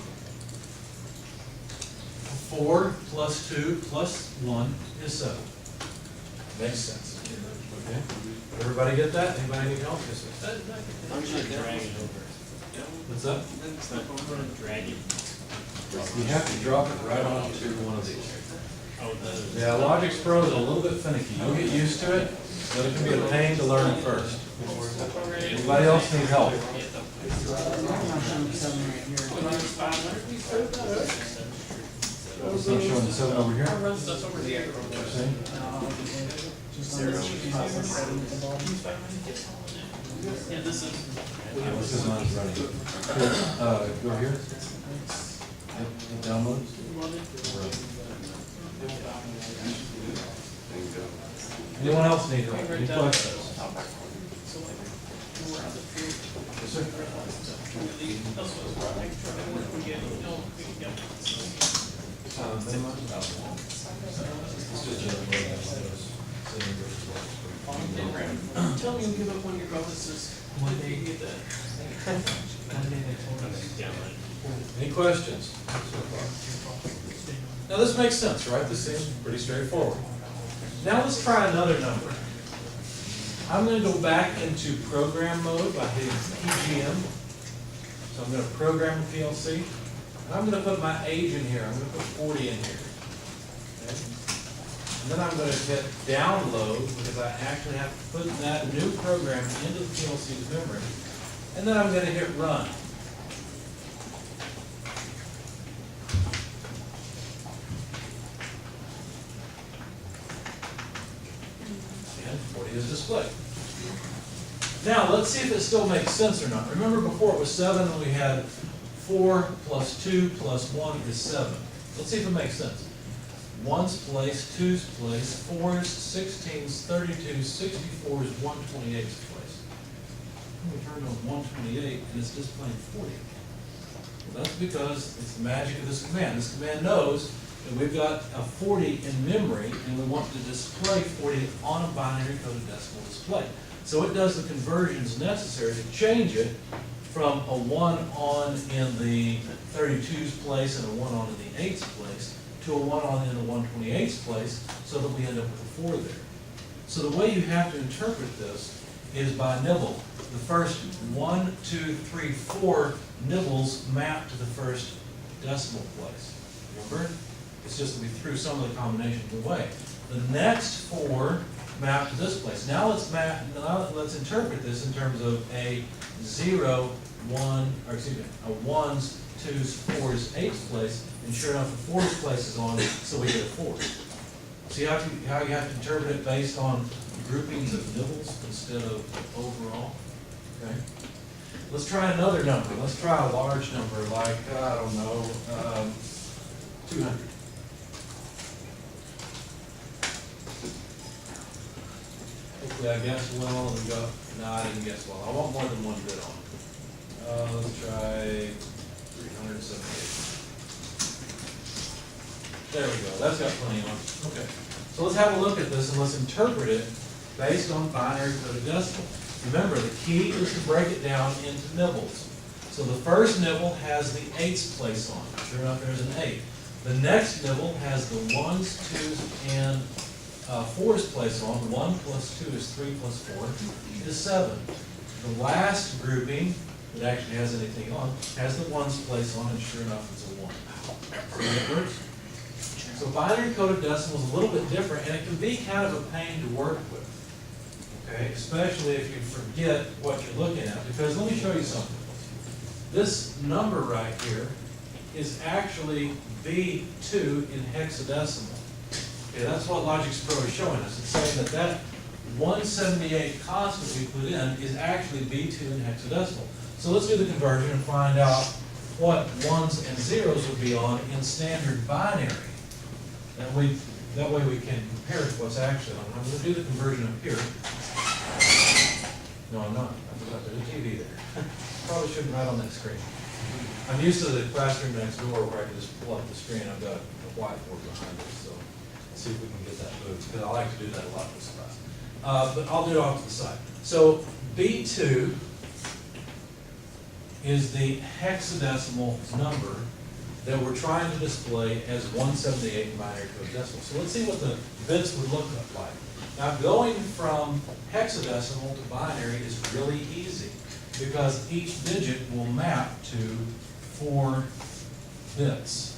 4 plus 2 plus 1 is 7. Makes sense. Okay. Everybody get that? Anybody need help? Yes, sir. I'm just gonna drag it over. What's up? It's not gonna drag it. You have to drop it right onto one of these. Oh, the. Yeah, Logix Pro is a little bit finicky. You'll get used to it, but it can be a pain to learn first. Anybody else need help? I'm not showing the 7 right here. It's not showing the 7 over here. That's over here. See? Just on this piece of setting at the bottom. Yeah, this is. This is not running. Here, go here. Hit downloads. Anyone else need help? Any questions? Yes, sir. Tell me you'll give up one of your bonuses one day you get that. Any questions so far? Now this makes sense, right? This seems pretty straightforward. Now let's try another number. I'm going to go back into program mode by hitting PGM. So I'm going to program the PLC. And I'm going to put my age in here. I'm going to put 40 in here. Okay? And then I'm going to hit download because I actually have to put that new program into the PLC's memory. And then I'm going to hit run. And 40 is displayed. Now, let's see if it still makes sense or not. Remember before it was 7 and we had 4 plus 2 plus 1 is 7. Let's see if it makes sense. 1's place, 2's place, 4's, 16's, 32's, 64's, 128's place. We turned on 128 and it's displaying 40. Well, that's because it's the magic of this command. This command knows that we've got a 40 in memory and we want to display 40 on a binary coded decimal display. So it does the conversions necessary to change it from a 1 on in the 32's place and a 1 on in the 8's place to a 1 on in the 128's place so that we end up with a 4 there. So the way you have to interpret this is by nibble. The first 1, 2, 3, 4 nibbles map to the first decimal place. Remember? It's just that we threw some of the combinations away. The next 4 map to this place. Now let's interpret this in terms of a 0, 1, or excuse me, a 1's, 2's, 4's, 8's place, and sure enough, the 4's place is on, so we get a 4. See how you have to interpret it based on groupings of nibbles instead of overall? Okay. Let's try another number. Let's try a large number like, I don't know, 200. Hopefully I guessed well and we got, no, I didn't guess well. I want more than one bit on it. Let's try 378. There we go, that's got plenty on it. Okay. So let's have a look at this and let's interpret it based on binary coded decimal. Remember, the key is to break it down into nibbles. So the first nibble has the 8's place on it. Sure enough, there's an 8. The next nibble has the 1's, 2's, and 4's place on. 1 plus 2 is 3 plus 4 is 7. The last grouping that actually has anything on has the 1's place on, and sure enough, it's a 1. See how it works? So binary coded decimal is a little bit different, and it can be kind of a pain to work with. Okay, especially if you forget what you're looking at, because let me show you something. This number right here is actually B2 in hexadecimal. Okay, that's what Logix Pro is showing us. It's saying that 178 constant we put in is actually B2 in hexadecimal. So let's do the conversion and find out what ones and zeros would be on in standard binary. That way we can compare to what's actually on. I'm going to do the conversion up here. No, I'm not. I forgot there's a TV there. Probably shouldn't write on that screen. I'm used to the classroom next door where I can just pull up the screen. I've got a whiteboard behind it, so let's see if we can get that moved, because I like to do that a lot in this class. But I'll do it off to the side. So B2 is the hexadecimal number that we're trying to display as 178 in binary code decimal. So let's see what the bits would look like. Now, going from hexadecimal to binary is really easy because each digit will map to 4 bits.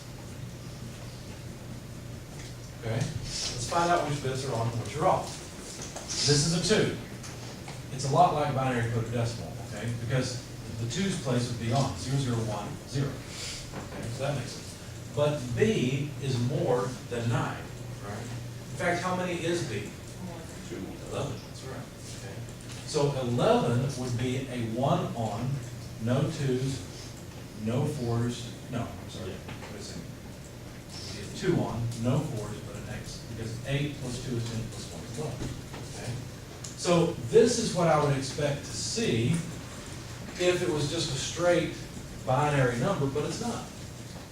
Okay? Let's find out which bits are on and which are off. This is a 2. It's a lot like binary coded decimal, okay? Because the 2's place would be on, 0, 0, 1, 0. Okay, so that makes sense. But B is more than 9, right? In fact, how many is B? 11, that's right. Okay. So 11 would be a 1 on, no 2's, no 4's, no, I'm sorry, what is it? It'd be a 2 on, no 4's, but an X, because 8 plus 2 is 10 plus 1 is 11. Okay? So this is what I would expect to see if it was just a straight binary number, but it's not.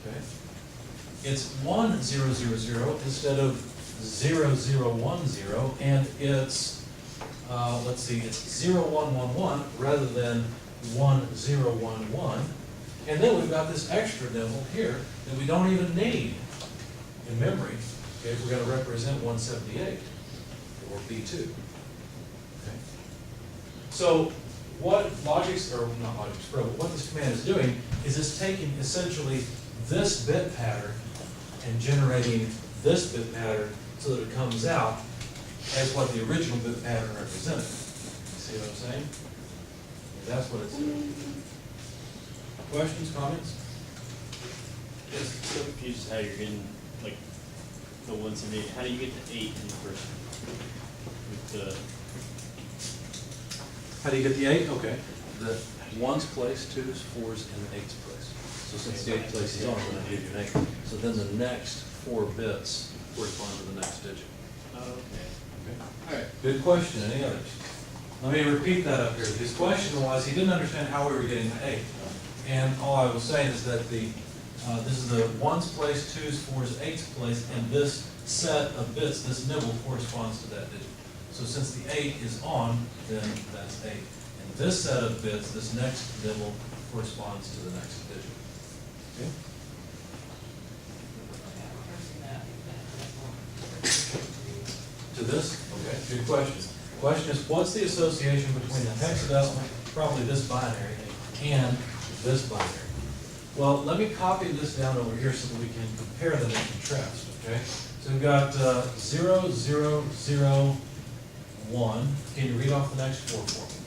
Okay? It's 1, 0, 0, 0 instead of 0, 0, 1, 0, and it's, let's see, it's 0, 1, 1, 1 rather than 1, 0, 1, 1. And then we've got this extra nibble here that we don't even need in memory, okay, if we're going to represent 178 or B2. Okay? So what Logix, or not Logix Pro, but what this command is doing is it's taking essentially this bit pattern and generating this bit pattern so that it comes out as what the original bit pattern represented. You see what I'm saying? That's what it's doing. Questions, comments? Just so confused how you're getting, like, the 178, how do you get to 8 in the first one? With How do you get the 8? Okay. The 1's place, 2's, 4's, and the 8's place. So since the 8th place is on, then I give you an 8. So then the next 4 bits correspond to the next digit. okay. Okay. All right. Good question. Any others? Let me repeat that up here. His question was, he didn't understand how we were getting to 8. And all I was saying is that the this is the 1's place, 2's, 4's, 8's place, and this set of bits, this nibble, corresponds to that digit. So since the 8 is on, then that's 8. And this set of bits, this next nibble, corresponds to the next digit. Okay? To this? Okay, good question. Question is, what's the association between the hexadecimal, probably this binary, and this binary? Well, let me copy this down over here so that we can compare them and contrast, okay? So we've got 0, 0, 0, 1. Can you read off the next 4 for me?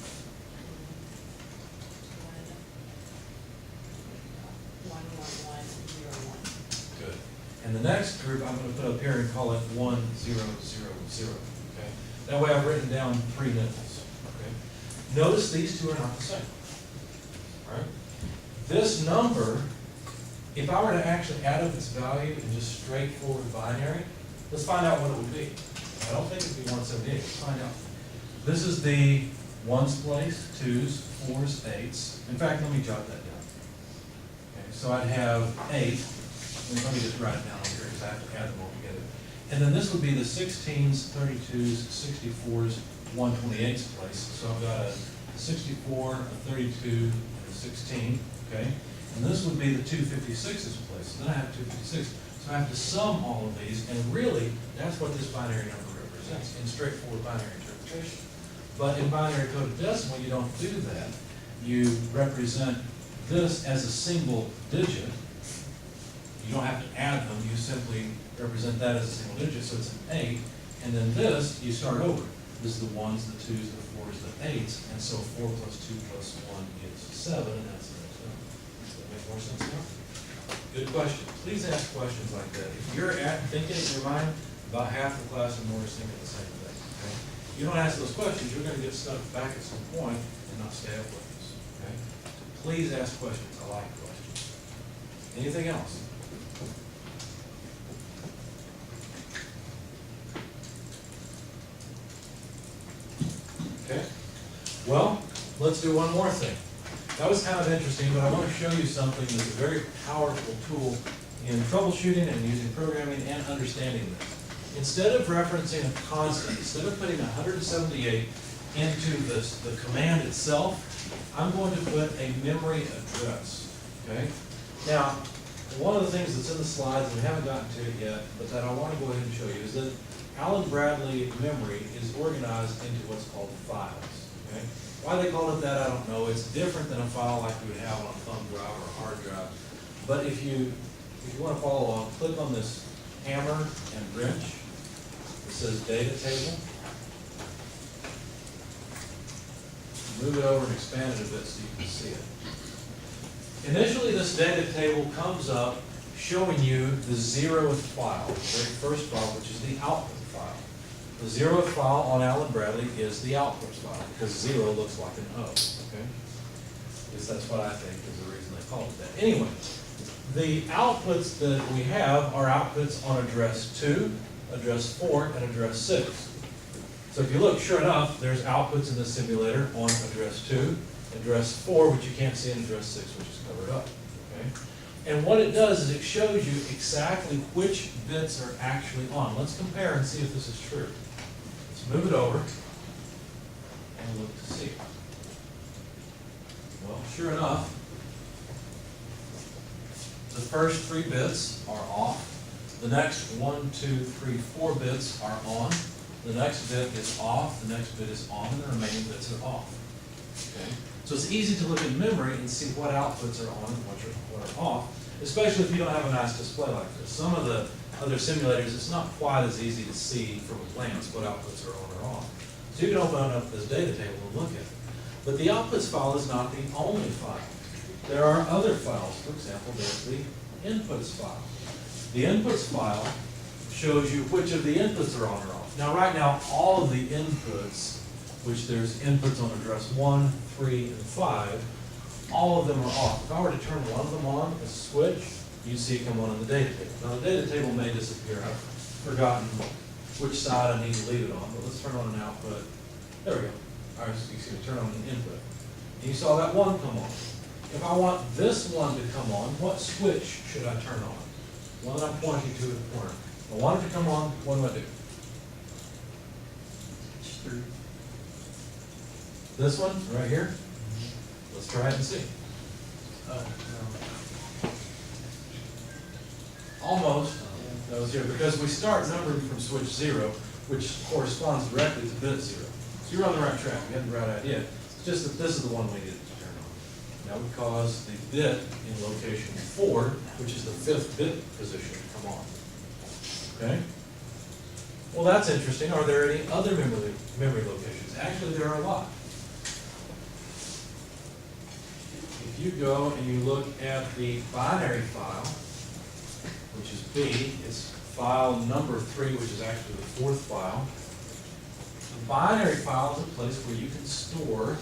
1, 1, 1, 0, 1. Good. And the next group I'm going to put up here and call it 1, 0, 0, 0. Okay? That way I've written down 3 nibbles. Okay? Notice these two are not the same. All right? This number, if I were to actually add up its value in just straightforward binary, let's find out what it would be. I don't think it'd be 178. Let's find out. This is the 1's place, 2's, 4's, 8's. In fact, let me jot that down. Okay, so I'd have 8. Let me just write it down here because I have to add them all together. And then this would be the 16's, 32's, 64's, 128's place. So I've got a 64, a 32, and a 16. Okay? And this would be the 256's place. So then I have 256. So I have to sum all of these, and really, that's what this binary number represents in straightforward binary interpretation. But in binary coded decimal, you don't do that. You represent this as a single digit. You don't have to add them. You simply represent that as a single digit, so it's an 8. And then this, you start over. This is the 1's, the 2's, the 4's, the 8's. And so 4 plus 2 plus 1 is 7, and that's the next number. Does that make more sense now? Good question. Please ask questions like that. If you're thinking in your mind, about half the class or more is thinking the same thing. Okay? you don't ask those questions, you're gonna get stuck back at some point and not stay up with us, okay? Please ask questions, I like questions. Anything else? Okay, well, let's do one more thing. That was kind of interesting, but I want to show you something that's a very powerful tool in troubleshooting and using programming and understanding this. Instead of referencing a constant, instead of putting 178 into the command itself, I'm going to put a memory address, okay? Now, one of the things that's in the slides, and we haven't gotten to it yet, but that I want to go ahead and show you, is that Allen Bradley memory is organized into what's called files, okay? Why they call it that, I don't know. It's different than a file like you would have on a thumb drive or a hard drive. But if you want to follow along, click on this hammer and wrench. It says data table. Move it over and expand it a bit so you can see it. Initially, this data table comes up showing you the 0th file, the very first file, which is the output file. The 0th file on Allen Bradley is the output file, because 0 looks like an O, okay? At least that's what I think is the reason they call it that. Anyway, the outputs that we have are outputs on address 2, address 4, and address 6. So if you look, sure enough, there's outputs in the simulator on address 2, address 4, which you can't see, and address 6, which is covered up, okay? And what it does is it shows you exactly which bits are actually on. Let's compare and see if this is true. Let's move it over and look to see. Well, sure enough, the first 3 bits are off. The next 1, 2, 3, 4 bits are on. The next bit is off, the next bit is on, and the remaining bits are off. Okay? So it's easy to look in memory and see what outputs are on and what are off, especially if you don't have a nice display like this. Some of the other simulators, it's not quite as easy to see from a glance what outputs are on or off. So you can open up this data table and look at it. But the outputs file is not the only file. There are other files. For example, there's the inputs file. The inputs file shows you which of the inputs are on or off. Now, right now, all of the inputs, which there's inputs on address 1, 3, and 5, all of them are off. If I were to turn one of them on as a switch, you see it come on in the data table. Now, the data table may disappear. I've forgotten which side I need to leave it on, but let's turn on an output. There we go. All right, excuse me, turn on an input. And you saw that one come on. If I want this one to come on, what switch should I turn on? The one that I'm pointing to in the corner. If I want it to come on, what do? This one, right here? Let's try it and see. Almost. That was here, because we start numbering from switch 0, which corresponds directly to bit 0. So you're on the right track, you have the right idea. It's just that this is the one we needed to turn on. That would cause the bit in location 4, which is the 5th bit position, to come on. Okay? Well, that's interesting. Are there any other memory locations? Actually, there are a lot. If you go and you look at the binary file, which is B, it's file number 3, which is actually the 4th file. The binary file is a place where you can store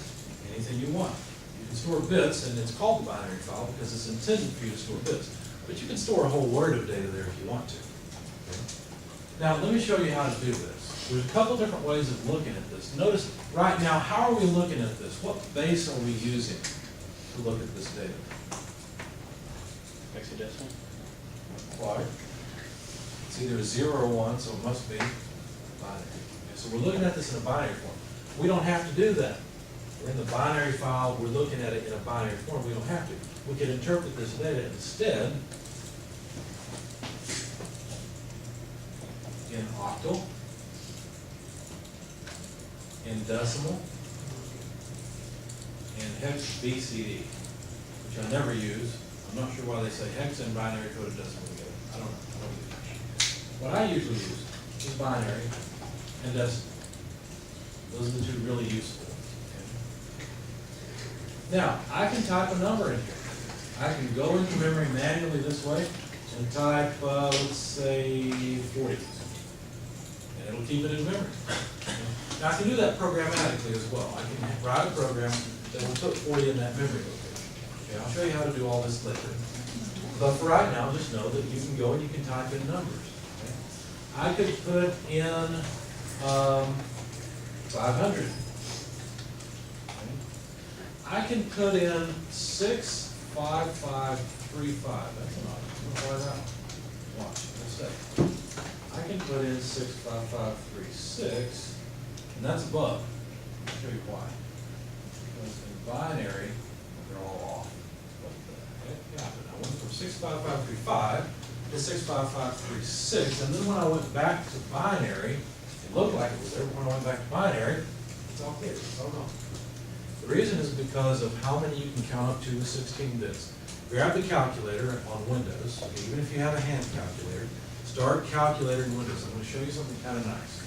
anything you want. You can store bits, and it's called the binary file because it's intended for you to store bits. But you can store a whole word of data there if you want to. Okay? Now, let me show you how to do this. There's a couple different ways of looking at this. Notice, right now, how are we looking at this? What base are we using to look at this data? Hexadecimal? Quite. It's either a 0 or 1, so it must be binary. Okay, so we're looking at this in a binary form. We don't have to do that. We're in the binary file, we're looking at it in a binary form. We don't have to. We can interpret this data instead in octal, in decimal, and hex BCD, which I never use. I'm not sure why they say hex and binary coded decimal together. I don't know. What I usually use is binary and decimal. Those are the two really useful. Okay? Now, I can type a number in here. I can go into memory manually this way and type, let's say, 40. And it'll keep it in memory. Now, I can do that programmatically as well. I can write a program that will put 40 in that memory location. Okay, I'll show you how to do all this later. But for right now, just know that you can go and you can type in numbers. Okay? I could put in 500. Okay? I can put in 65535. That's an odd one. Try that one. Watch. Let's see. I can put in 65536, and that's a bug. I'll show you why. Because in binary, they're all off. What the heck happened? I went from 65535 to 65536, and then when I went back to binary, it looked like it was there, but when I went back to binary, it's all clear, it's all gone. The reason is because of how many you can count up to with 16 bits. Grab the calculator on Windows, even if you have a hand calculator, start calculator in Windows. I'm going to show you something kind of nice.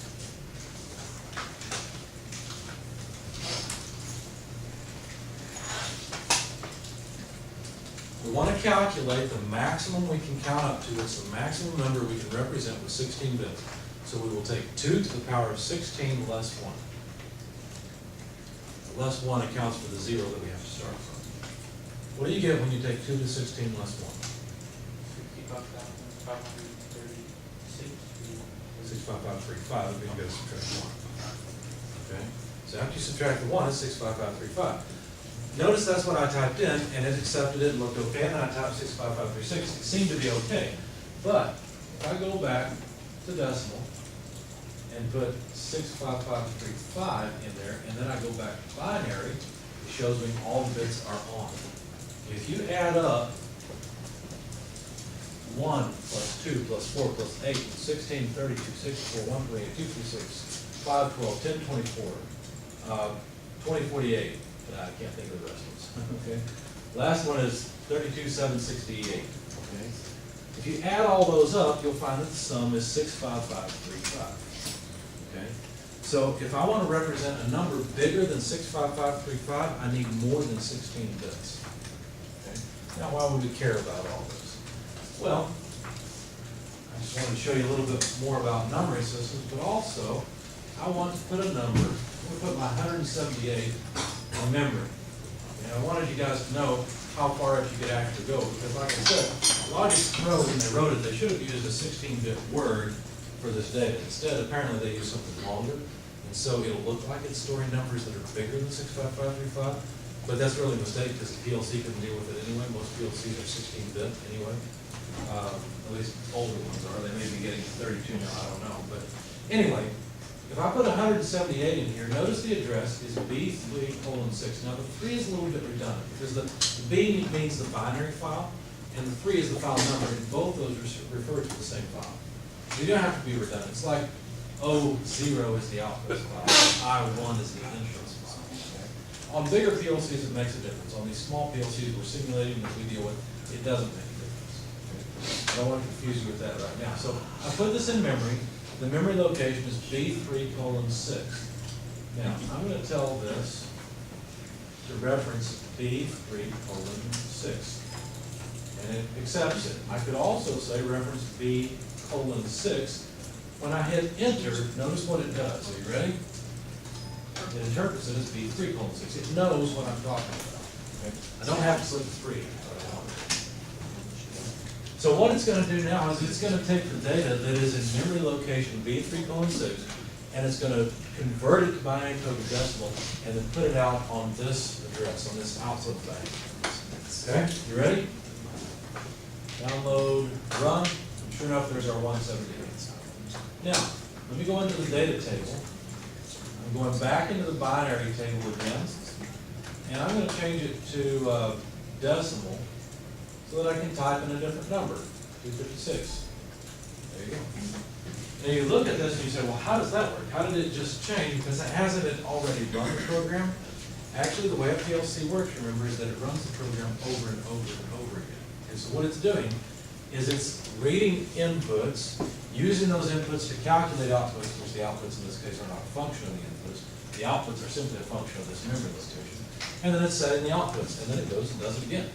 We want to calculate the maximum we can count up to. It's the maximum number we can represent with 16 bits. So we will take 2 to the power of 16 less 1. The less 1 accounts for the 0 that we have to start from. What do you get when you take 2 to 16 less 1? 65535, we can go subtract 1. Okay? So after you subtract the 1, it's 65535. Notice that's what I typed in, and it accepted it and looked okay, and then I typed 65536. It seemed to be okay. But if I go back to decimal and put 65535 in there, and then I go back to binary, it shows me all the bits are on. If you add up 1 plus 2 plus 4 plus 8, 16, 32, 64, 128, 226, 5, 12, 10, 24, 20, 48, but I can't think of the rest ones. Okay. Last one is 32, 7, 68. Okay. If you add all those up, you'll find that the sum is 65535. Okay. So if I want to represent a number bigger than 65535, I need more than 16 bits. Now, why would we care about all this? Well, I just wanted to show you a little bit more about numbering systems, but also I want to put a number. I'm going to put my 178 in memory. And I wanted you guys to know how far up you could actually go, because like I said, Logic Pro, when they wrote it, they should have used a 16-bit word for this data. Instead, apparently they used something longer, and so it'll look like it's storing numbers that are bigger than 65535. But that's really a mistake, because the PLC couldn't deal with it anyway. Most PLCs are 16-bit anyway. At least older ones are. They may be getting 32 now, I don't know. But anyway, if I put 178 in here, notice the address is B3:6. Now the 3 is a little bit redundant, because the B means the binary file, and the 3 is the file number, and both those refer to the same file. So you don't have to be redundant. It's like O0 is the output file, I1 is the inputs file. On bigger PLCs, it makes a difference. On these small PLCs we're simulating that we deal with, it doesn't make a difference. Okay? I don't want to confuse you with that right now. So I put this in memory. The memory location is B3:6. Now, I'm going to tell this to reference B3:6. And it accepts it. I could also say reference B:6. When I hit enter, notice what it does. Are you ready? It interprets it as B3:6. It knows what I'm talking about. Okay? I don't have to put the 3. So what it's going to do now is it's going to take the data that is in memory location B3:6, and it's going to convert it to binary code to decimal, and then put it out on this address, on this output bank. Okay, you ready? Download, run, and sure enough, there's our 178. Now, let me go into the data table. I'm going back into the binary table again, and I'm going to change it to decimal so that I can type in a different number, 256. There you go. Now you look at this and you say, well, how does that work? How did it just change? Because it hasn't already run the program. Actually, the way a PLC works, remember, is that it runs the program over and over and over again. Okay, so what it's doing is it's reading inputs, using those inputs to calculate outputs, which the outputs in this case are not a function of the inputs. The outputs are simply a function of this memory location. And then it's setting the outputs, and then it goes and does it again.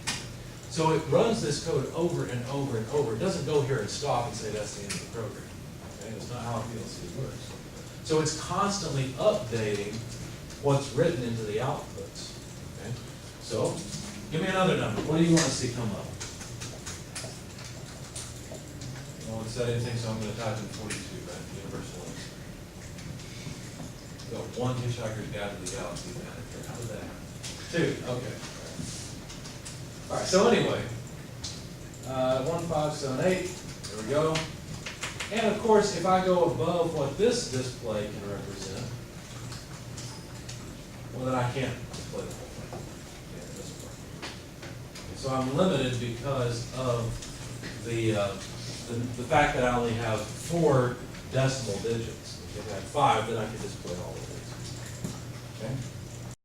So it runs this code over and over and over. It doesn't go here and stop and say that's the end of the program. Okay, that's not how a PLC works. So it's constantly updating what's written into the outputs, okay? So, give me another number, what do you wanna see come up? No one said anything, so I'm gonna type in 42, right, universal answer. Got one Hitchhiker's Guide to the Galaxy manager, how did that happen? Two, okay. All right, so anyway, 1578, there we go. And of course, if I go above what this display can represent, well, then I can't display the whole thing. Yeah, it doesn't work. So I'm limited because of the fact that I only have 4 decimal digits. If I had 5, then I could display all of these. Okay?